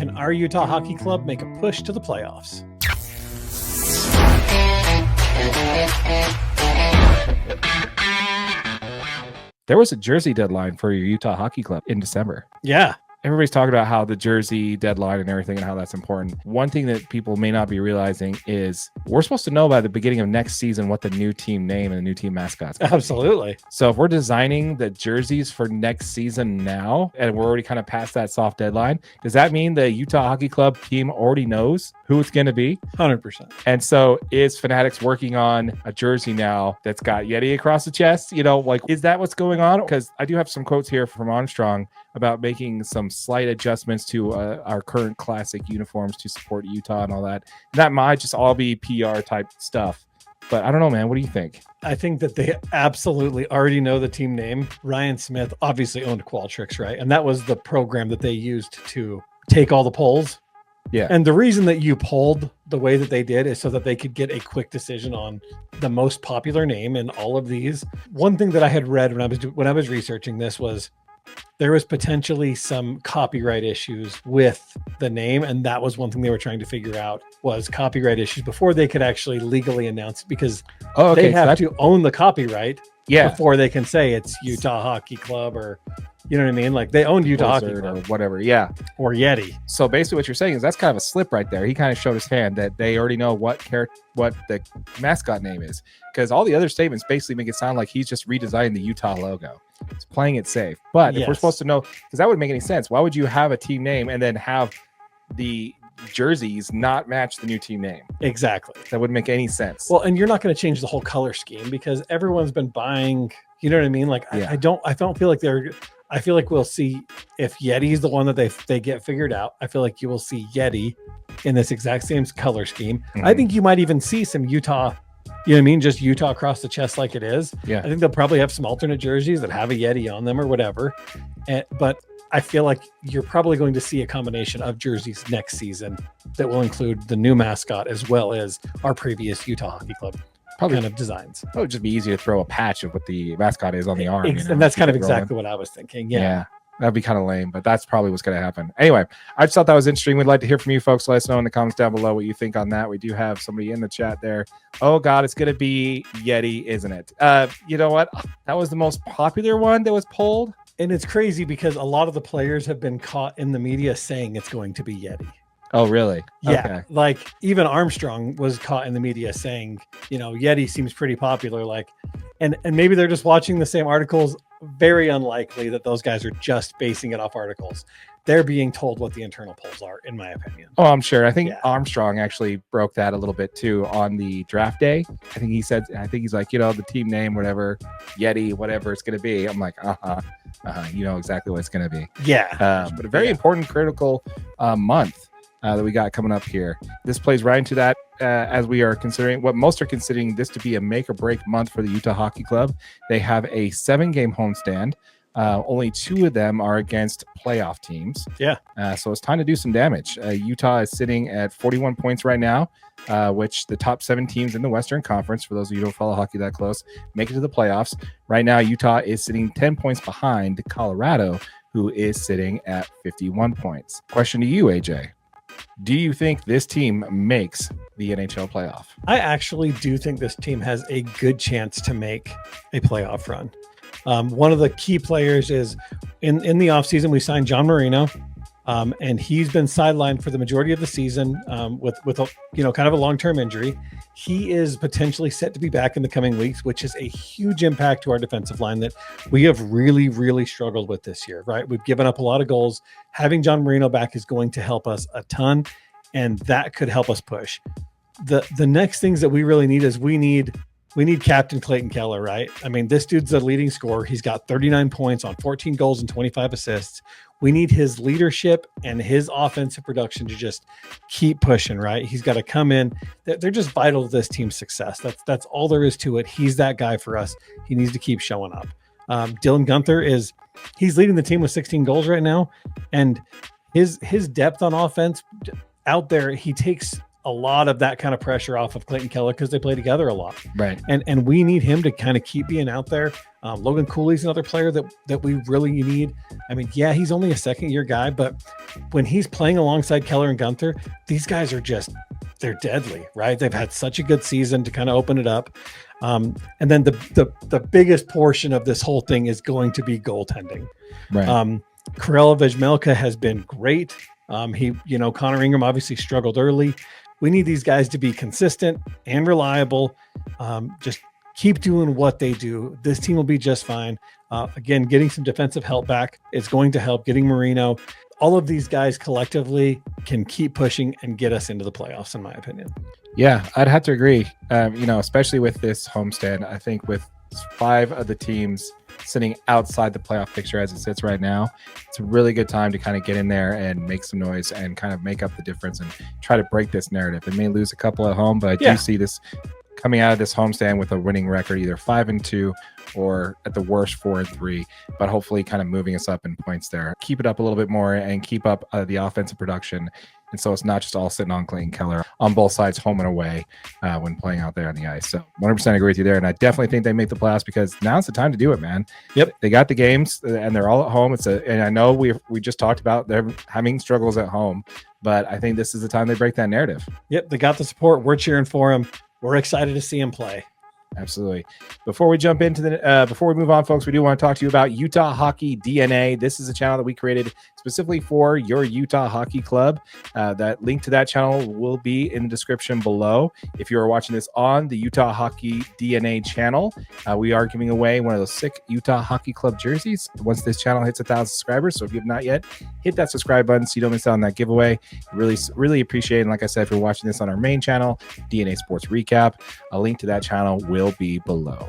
can our Utah Hockey Club make a push to the playoffs? There was a jersey deadline for your Utah Hockey Club in December. Yeah. Everybody's talking about how the jersey deadline and everything and how that's important. One thing that people may not be realizing is we're supposed to know by the beginning of next season what the new team name and the new team mascot's going to be. Absolutely. So if we're designing the jerseys for next season now, and we're already kind of past that soft deadline, does that mean the Utah Hockey Club team already knows who it's going to be? 100%. And so is Fanatics working on a jersey now that's got Yeti across the chest? You know, like, is that what's going on? Because I do have some quotes here from Armstrong about making some slight adjustments to our current classic uniforms to support Utah and all that. That might just all be PR type stuff. But I don't know, man. What do you think? I think that they absolutely already know the team name. Ryan Smith obviously owned Qualtrics, right? And that was the program that they used to take all the polls. Yeah. And the reason that you polled the way that they did is so that they could get a quick decision on the most popular name in all of these. One thing that I had read when I was researching this was there was potentially some copyright issues with the name, and that was one thing they were trying to figure out was copyright issues before they could actually legally announce it, because they have to own the copyright before they can say it's Utah Hockey Club, or you know what I mean? Like they owned Utah Hockey Club or whatever, or Yeti. So basically, what you're saying is that's kind of a slip right there. He kind of showed his hand that they already know what the mascot name is, because all the other statements basically make it sound like he's just redesigning the Utah logo. It's playing it safe. But if we're supposed to know, because that wouldn't make any sense. Why would you have a team name and then have the jerseys not match the new team name? Exactly. That wouldn't make any sense. Well, and you're not going to change the whole color scheme because everyone's been buying, you know what I mean? Like I don't feel like I feel like we'll see if Yeti's the one that they get figured out. I feel like you will see Yeti in this exact same color scheme. Mm-hmm. I think you might even see some Utah, you know what I mean? Just Utah across the chest like it is. Yeah. I think they'll probably have some alternate jerseys that have a Yeti on them or whatever. But I feel like you're probably going to see a combination of jerseys next season that will include the new mascot as well as our previous Utah Hockey Club kind of designs. It would just be easy to throw a patch of what the mascot is on the arm. And that's kind of exactly what I was thinking. Yeah. That'd be kind of lame, but that's probably what's going to happen. Anyway, I just thought that was interesting. We'd like to hear from you folks. Let us know in the comments down below what you think on that. We do have somebody in the chat there. Oh, God, it's going to be Yeti, isn't it? You know what? That was the most popular one that was polled. And it's crazy because a lot of the players have been caught in the media saying it's going to be Yeti. Oh, really? Yeah. Okay. Like even Armstrong was caught in the media saying, you know, Yeti seems pretty popular. Like, and maybe they're just watching the same articles. Very unlikely that those guys are just basing it off articles. They're being told what the internal polls are, in my opinion. Oh, I'm sure. I think Armstrong actually broke that a little bit too on the draft day. I think he's like, you know, the team name, whatever, Yeti, whatever it's going to be. I'm like, you know exactly what it's going to be. Yeah. But a very important, critical month that we got coming up here. This plays right into that as we are considering what most are considering this to be a make or break month for the Utah Hockey Club. They have a 7-game homestand. Only 2 of them are against playoff teams. Yeah. So it's time to do some damage. Utah is sitting at 41 points right now, which the top 7 teams in the Western Conference, for those of you who don't follow hockey that close, make it to the playoffs. Right now, Utah is sitting 10 points behind Colorado, who is sitting at 51 points. Question to you, AJ. Do you think this team makes the NHL playoff? I actually do think this team has a good chance to make a playoff run. One of the key players is in the offseason, we signed John Marino, and he's been sidelined for the majority of the season with a, you know, kind of a long-term injury. He is potentially set to be back in the coming weeks, which is a huge impact to our defensive line that we have really, really struggled with this year, right? We've given up a lot of goals. Having John Marino back is going to help us a ton, and that could help us push. The next things that we really need is we need Captain Clayton Keller, right? I mean, this dude's the leading scorer. He's got 39 points on 14 goals and 25 assists. We need his leadership and his offensive production to just keep pushing, right? He's got to come in. They're just vital to this team's success. That's all there is to it. He's that guy for us. He needs to keep showing up. Dylan Guenther he's leading the team with 16 goals right now. And his depth on offense out there, he takes a lot of that kind of pressure off of Clayton Keller because they play together a lot. Right. And we need him to kind of keep being out there. Logan Cooley's another player that we really need. I mean, yeah, he's only a second-year guy, but when he's playing alongside Keller and Gunther, these guys are they're deadly, right? They've had such a good season to kind of open it up. And then the biggest portion of this whole thing is going to be goaltending. Right. Karel Vejmelka has been great. Connor Ingram obviously struggled early. We need these guys to be consistent and reliable. Just keep doing what they do. This team will be just fine. Again, getting some defensive help back is going to help. Getting Marino, all of these guys collectively can keep pushing and get us into the playoffs, in my opinion. Yeah, I'd have to agree. Especially with this homestand, I think with 5 of the teams sitting outside the playoff picture as it sits right now, it's a really good time to kind of get in there and make some noise and kind of make up the difference and try to break this narrative. It may lose a couple at home, but I do see this coming out of this homestand with a winning record, either 5-2 or at the worst 4-3, but hopefully kind of moving us up in points there. Keep it up a little bit more and keep up the offensive production. And so it's not just all sitting on Clayton Keller on both sides, home and away, when playing out there on the ice. So 100% agree with you there. And I definitely think they make the playoffs because now's the time to do it, man. Yep. They got the games and they're all at home. And I know we just talked about they're having struggles at home, but I think this is the time they break that narrative. Yep. They got the support. We're cheering for them. We're excited to see him play. Absolutely. Before we jump into before we move on, folks, we do want to talk to you about Utah Hockey DNA. This is a channel that we created specifically for your Utah Hockey Club. That link to that channel will be in the description below. If you are watching this on the Utah Hockey DNA channel, we are giving away one of those sick Utah Hockey Club jerseys once this channel hits 1,000 subscribers. So if you have not yet, hit that subscribe button so you don't miss out on that giveaway. Really, really appreciate it. And like I said, if you're watching this on our main channel, DNA Sports Recap, a link to that channel will be below.